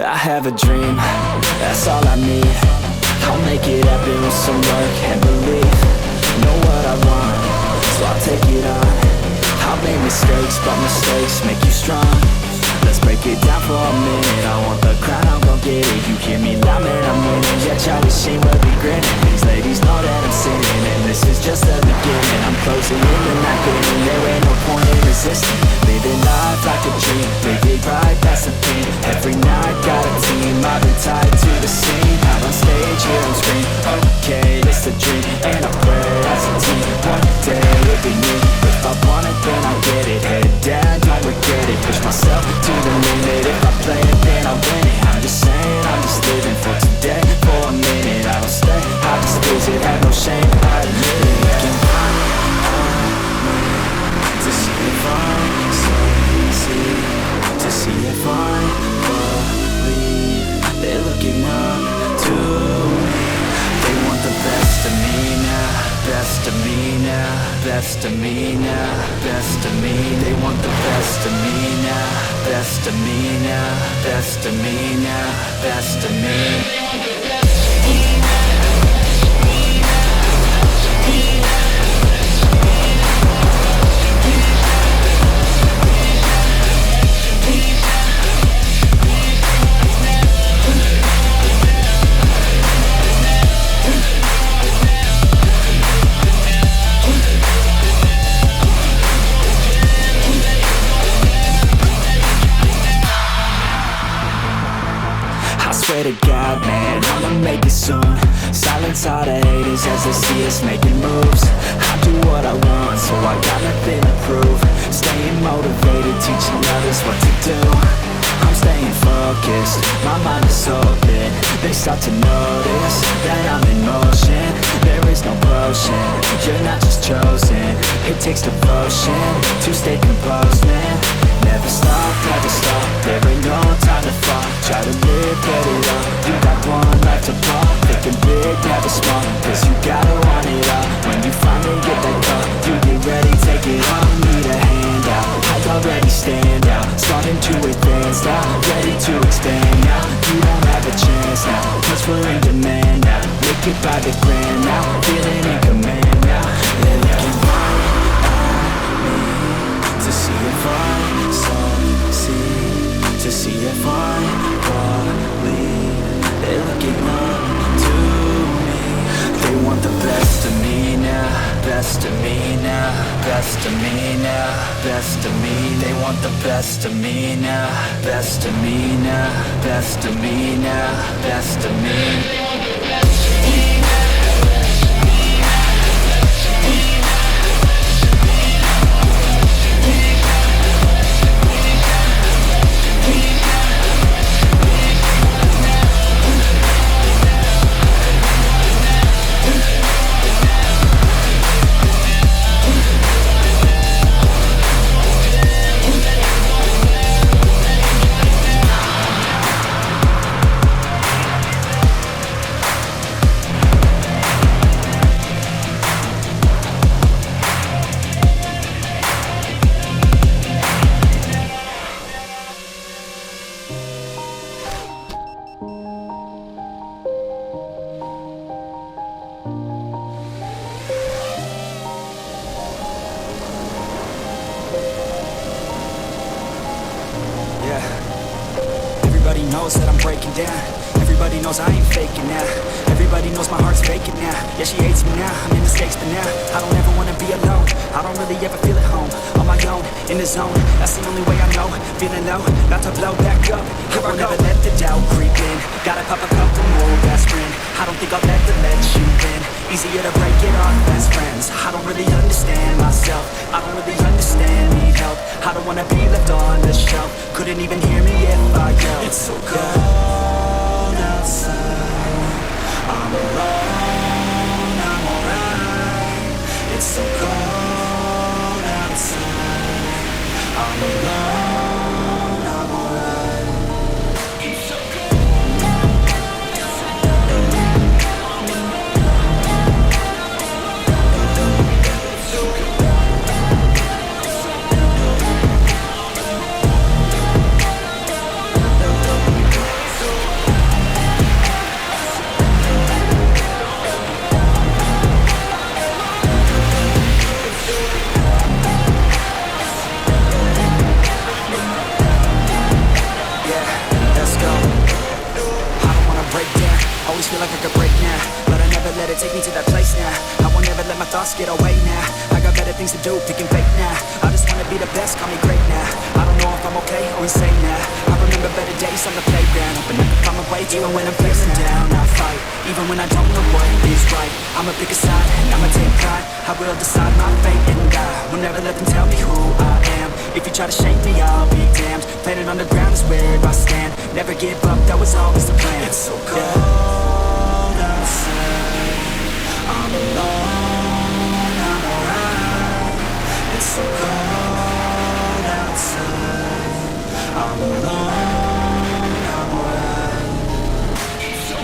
I have a dream, that's all I need. I'll make it happen with some work and belief. Know what I want, so I'll take it on. I've made mistakes, but mistakes make you strong. Let's break it down for a minute. I want the crown, I'm gon' get it. You hear me loud, man, I'm winning. Yeah, Charlie Sheen will be grinning. These ladies know that I'm sinning, and this is just the beginning. I'm closing in the night, getting there ain't no point in resisting. Living life like a dream, live it right, that's the thing. Every night, got a team, I've been tied to the scene. Out on stage, here on screen, okay, it's a dream. And I pray as a team, one day it'll be me. If I want it, then I'll get it. Head down, don't regret it. Push myself to the limit. If I play it, then I'll win it. I'm just saying, I'm just living for today. For a minute, I don't stay, I just visit, have no shame, I admit it. Looking on me to see if I succeed, to see if I believe. They're looking up to me. They want the best of me now, best of me now, best of me now, best of me. They want the best of me now, best of me now, best of me now, best of me. Swear to God, man, I'ma make it soon. Silence all the haters as they see us making moves. I do what I want, so I got nothing to prove. Staying motivated, teaching others what to do. I'm staying focused, my mind is open. They start to notice that I'm in motion. There is no potion, you're not just chosen. It takes devotion to stay composed, man. Never stop, there ain't no time to fall. Try to live, get it up, you got one life to pop. Thinking big, never small, cause you gotta want it all. When you finally get that call, you get ready, take it on. Need a handout, I already stand out. Starting to advance now, ready to expand now. You don't have a chance now, cause we're in demand now. Make it by the grand now, feeling in command now. They're looking right at me to see if I succeed, to see if I believe. They're looking up to me. They want the best of me now, best of me now, best of me now, best of me. They want the best of me now, best of me now, best of me now, best of me. Everybody knows that I'm breaking down. Everybody knows I ain't faking now. Everybody knows my heart's vacant now. Yeah, she hates me now, I'm in the States, but now I don't ever wanna be alone. I don't really ever feel at home. On my own, in the zone, that's the only way I know. Feeling low, about to blow back up. I won't ever let the doubt creep in. Gotta pop a couple more aspirin. I don't think I'll ever let you in. Easier to break it off best friends. I don't really understand myself. I don't really understand, need help. I don't wanna be left on the shelf. Couldn't even hear me if I yelled. It's so cold outside, I'm alone, I'm alright. It's so cold outside, I'm alone, I'm alright. It's so cold. get away now. I got better things to do, picking fake now. I just wanna be the best, call me great now. I don't know if I'm okay or insane now. I remember better days on the playground, hoping I can find my way even when I'm feeling down. I fight, even when I don't know what is right. I'ma pick a side, and I'ma take pride. I will decide my fate and die. Will never let them tell me who I am. If you try to shake me, I'll be damned. Planet on the ground is where I stand. Never give up, that was always the plan. It's so cold outside, I'm alone, I'm alright. It's so cold outside, I'm alone, I'm alright. It's so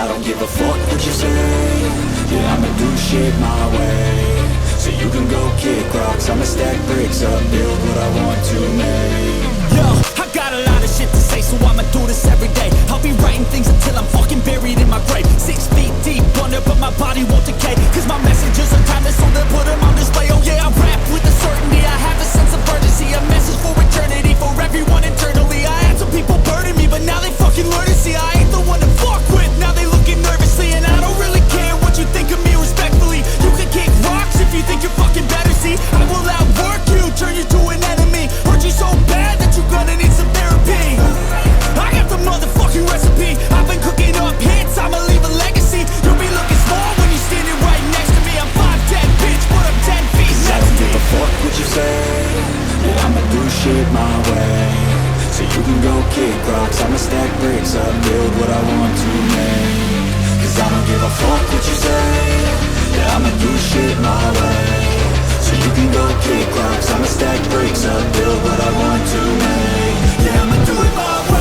I don't give a fuck what you say. Yeah, I'ma do shit my way. So you can go kick rocks, I'ma stack bricks up, build what I want to make. Yo, I got a lot of shit to say, so I'ma do this every day. I'll be writing things until I'm fucking buried in my grave. 6 feet deep under, but my body won't decay. Cause my messages are timeless, so they'll put them on display. Oh yeah, I rap with a certainty, I have a sense of urgency. A message for eternity, for everyone internally. I had some people burning me, but now they fucking learn to see I ain't the one to fuck with. Now they looking nervously, and I don't really care what you think of me respectfully. You can kick rocks if you think you're fucking better, see. I will outwork you, turn you to an enemy. Hurt you so bad that you're gonna need some therapy. I got the motherfucking recipe. I've been cooking up hits, I'ma leave a legacy. You'll be looking small when you're standing right next to me. I'm 5'10", bitch, but I'm 10 feet I next don't to give me. a fuck what you say. Yeah, I'ma do shit my way. So you can go kick rocks, I'ma stack bricks up, build what I want to make. Cause I don't give a fuck what you say. Yeah, I'ma do shit my way. So you can can go kick rocks, I'ma stack bricks up, build what I want to make. Yeah, I'ma do it my way.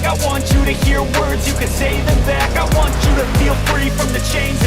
I want you to hear words, you can say them back. I want you to feel free from the chains